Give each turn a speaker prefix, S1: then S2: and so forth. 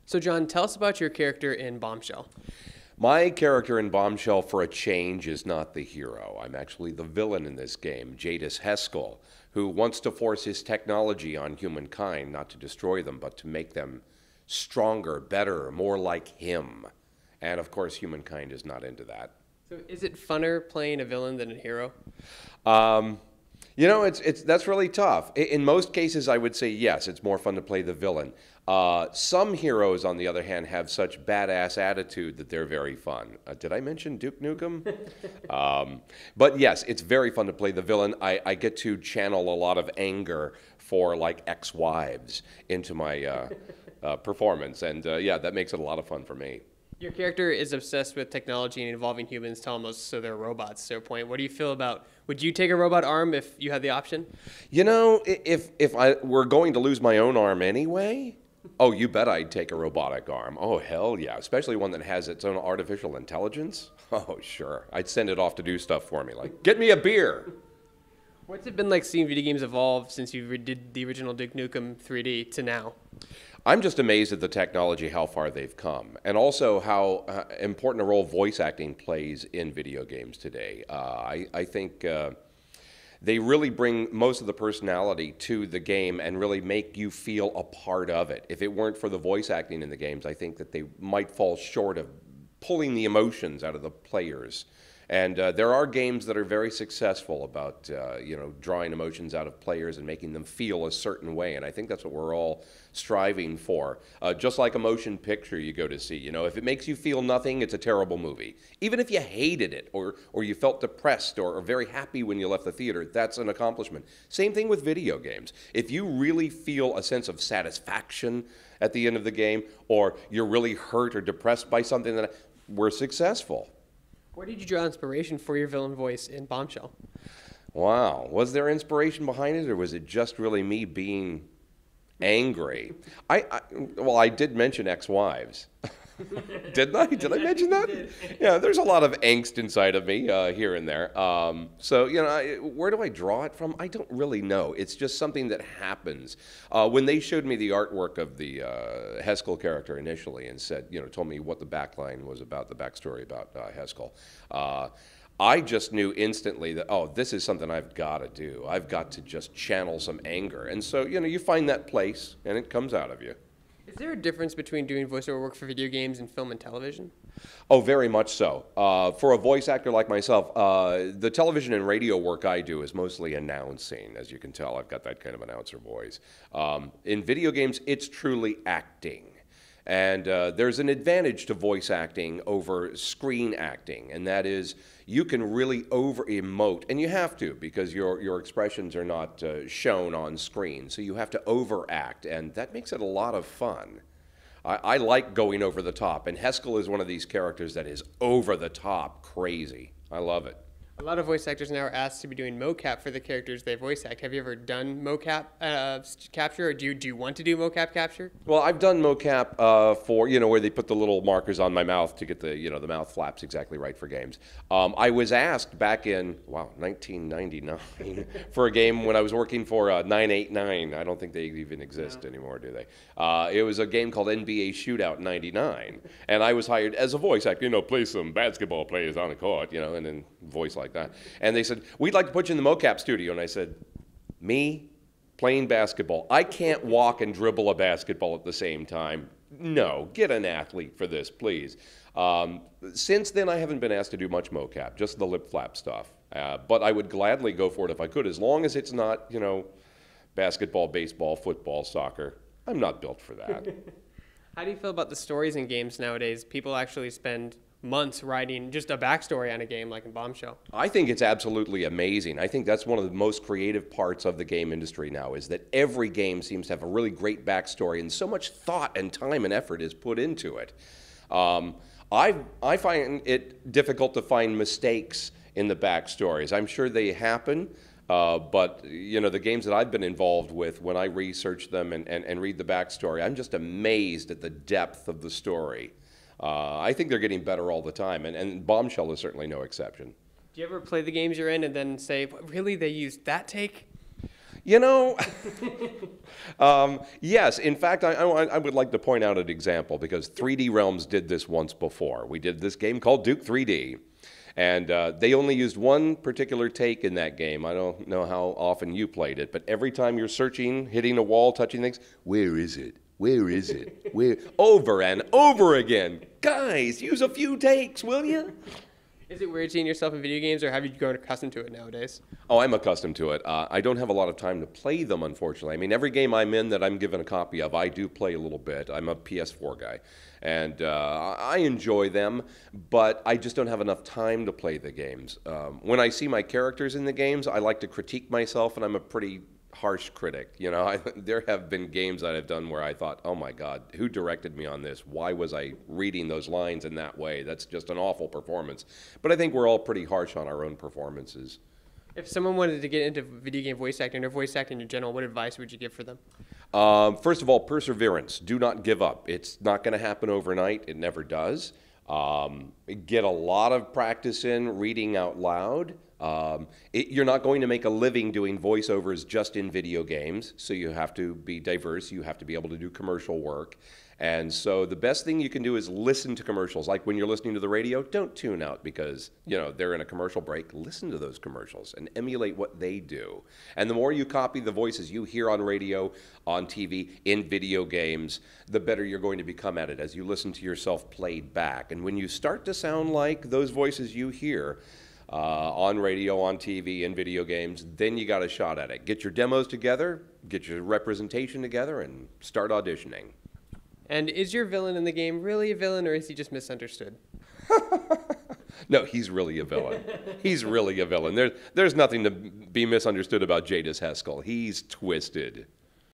S1: So, John, tell us about your character in Bombshell.
S2: My character in Bombshell, for a change, is not the hero. I'm actually the villain in this game, Jadis Heskell, who wants to force his technology on humankind, not to destroy them, but to make them stronger, better, more like him. And of course, humankind is not into that.
S1: So, is it funner playing a villain than a hero?
S2: You know, that's really tough. In most cases, I would say yes, it's more fun to play the villain. Some heroes, on the other hand, have such badass attitude that they're very fun. Did I mention Duke Nukem? But yes, it's very fun to play the villain. I get to channel a lot of anger for, like, ex-wives into my performance. And yeah, that makes it a lot of fun for me.
S1: Your character is obsessed with technology and involving humans to almost so they're robots to a point. What do you feel about, would you take a robot arm if you had the option?
S2: You know, if I were going to lose my own arm anyway, oh, you bet I'd take a robotic arm. Oh, hell yeah, especially one that has its own artificial intelligence. Oh, sure. I'd send it off to do stuff for me, like, get me a beer.
S1: What's it been like seeing video games evolve since you did the original Duke Nukem 3D to now?
S2: I'm just amazed at the technology, how far they've come, and also how important a role voice acting plays in video games today. I think they really bring most of the personality to the game and really make you feel a part of it. If it weren't for the voice acting in the games, I think that they might fall short of pulling the emotions out of the players. And there are games that are very successful about drawing emotions out of players and making them feel a certain way. And I think that's what we're all striving for. Just like a motion picture you go to see. You know, if it makes you feel nothing, it's a terrible movie. Even if you hated it or you felt depressed or very happy when you left the theater, that's an accomplishment. Same thing with video games. If you really feel a sense of satisfaction at the end of the game, or you're really hurt or depressed by something, that we're successful.
S1: Where did you draw inspiration for your villain voice in Bombshell?
S2: Wow. Was there inspiration behind it, or was it just really me being angry? Well, I did mention ex-wives. Didn't I? Did I mention that? Yeah, there's a lot of angst inside of me here and there. So, you know, where do I draw it from? I don't really know. It's just something that happens. When they showed me the artwork of the Heskell character initially and said, you know, told me what the backline was about, the backstory about Heskell, I just knew instantly that, oh, this is something I've got to do. I've got to just channel some anger. And so, you know, you find that place and it comes out of you.
S1: Is there a difference between doing voiceover work for video games and film and television?
S2: Oh, very much so. For a voice actor like myself, the television and radio work I do is mostly announcing. As you can tell, I've got that kind of announcer voice. In video games, it's truly acting. And there's an advantage to voice acting over screen acting, and that is you can really over-emote, and you have to because your expressions are not shown on screen, so you have to overact, and that makes it a lot of fun. I like going over the top, and Heskell is one of these characters that is over-the-top crazy. I love it.
S1: A lot of voice actors now are asked to be doing mocap for the characters they voice act. Have you ever done mocap capture, or do you want to do mocap capture?
S2: Well, I've done mocap for, you know, where they put the little markers on my mouth to get the, you know, the mouth flaps exactly right for games. I was asked back in, 1999 for a game when I was working for 989. I don't think they even exist anymore, do they? It was a game called NBA Shootout 99, and I was hired as a voice actor, you know, play some basketball players on the court, you know, and then voice like that. And they said, we'd like to put you in the mocap studio. And I said, me playing basketball? I can't walk and dribble a basketball at the same time. No, get an athlete for this, please. Since then, I haven't been asked to do much mocap, just the lip flap stuff. But I would gladly go for it if I could, as long as it's not, you know, basketball, baseball, football, soccer. I'm not built for that.
S1: How do you feel about the stories in games nowadays? People actually spend months writing just a backstory on a game like in Bombshell.
S2: I think it's absolutely amazing. I think that's one of the most creative parts of the game industry now, is that every game seems to have a really great backstory, and so much thought and time and effort is put into it. I find it difficult to find mistakes in the backstories. I'm sure they happen, but you know, the games that I've been involved with, when I research them and read the backstory, I'm just amazed at the depth of the story. I think they're getting better all the time, and Bombshell is certainly no exception.
S1: Do you ever play the games you're in and then say, really, they used that take?
S2: You know, yes. In fact, I would like to point out an example because 3D Realms did this once before. We did this game called Duke 3D. And they only used one particular take in that game. I don't know how often you played it, but every time you're searching, hitting a wall, touching things, where is it? Where is it? Where? Over and over again. Guys, use a few takes, will you?
S1: Is it weird seeing yourself in video games, or have you grown accustomed to it nowadays?
S2: Oh, I'm accustomed to it. I don't have a lot of time to play them, unfortunately. I mean, every game I'm in that I'm given a copy of, I do play a little bit. I'm a PS4 guy, and I enjoy them, but I just don't have enough time to play the games. When I see my characters in the games, I like to critique myself, and I'm a pretty harsh critic. You know, there have been games that I've done where I thought, oh my God, who directed me on this? Why was I reading those lines in that way? That's just an awful performance. But I think we're all pretty harsh on our own performances.
S1: If someone wanted to get into video game voice acting or voice acting in general, what advice would you give for them?
S2: First of all, perseverance. Do not give up. It's not going to happen overnight. It never does. Get a lot of practice in reading out loud. You're not going to make a living doing voiceovers just in video games, so you have to be diverse. You have to be able to do commercial work. And so the best thing you can do is listen to commercials. Like when you're listening to the radio, don't tune out because, you know, they're in a commercial break. Listen to those commercials and emulate what they do. And the more you copy the voices you hear on radio, on TV, in video games, the better you're going to become at it as you listen to yourself played back. And when you start to sound like those voices you hear, on radio, on TV, in video games, then you got a shot at it. Get your demos together, get your representation together, and start auditioning.
S1: And is your villain in the game really a villain, or is he just misunderstood?
S2: No, he's really a villain. He's really a villain. There's nothing to be misunderstood about Jadis Haskell. He's twisted.